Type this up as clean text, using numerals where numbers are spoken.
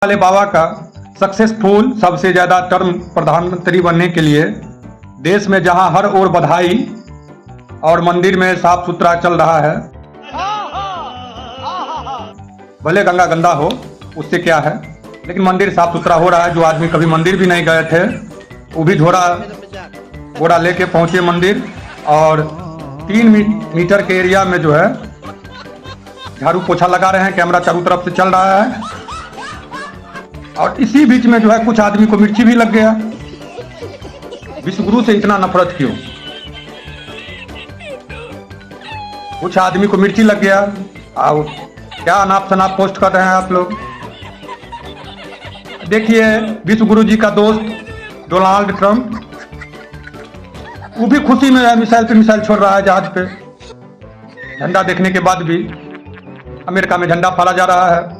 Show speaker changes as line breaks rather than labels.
वाले बाबा का सक्सेसफुल सबसे ज्यादा टर्म प्रधानमंत्री बनने के लिए देश में जहां हर ओर बधाई और मंदिर में साफ सुथरा चल रहा है। भले गंगा गंदा हो उससे क्या है, लेकिन मंदिर साफ सुथरा हो रहा है। जो आदमी कभी मंदिर भी नहीं गए थे वो भी घोड़ा लेके पहुंचे मंदिर, और 3 मीटर के एरिया में जो है झाड़ू पोछा लगा रहे हैं। कैमरा चारों तरफ से चल रहा है और इसी बीच में जो है कुछ आदमी को मिर्ची भी लग गया। विश्वगुरु से इतना नफरत क्यों? कुछ आदमी को मिर्ची लग गया। और क्या अनाप शनाप पोस्ट कर रहे हैं आप लोग। देखिए विश्वगुरु जी का दोस्त डोनाल्ड ट्रंप, वो भी खुशी में है, मिसाइल पे मिसाइल छोड़ रहा है जहाज पे। झंडा देखने के बाद भी अमेरिका में झंडा फहरा जा रहा है।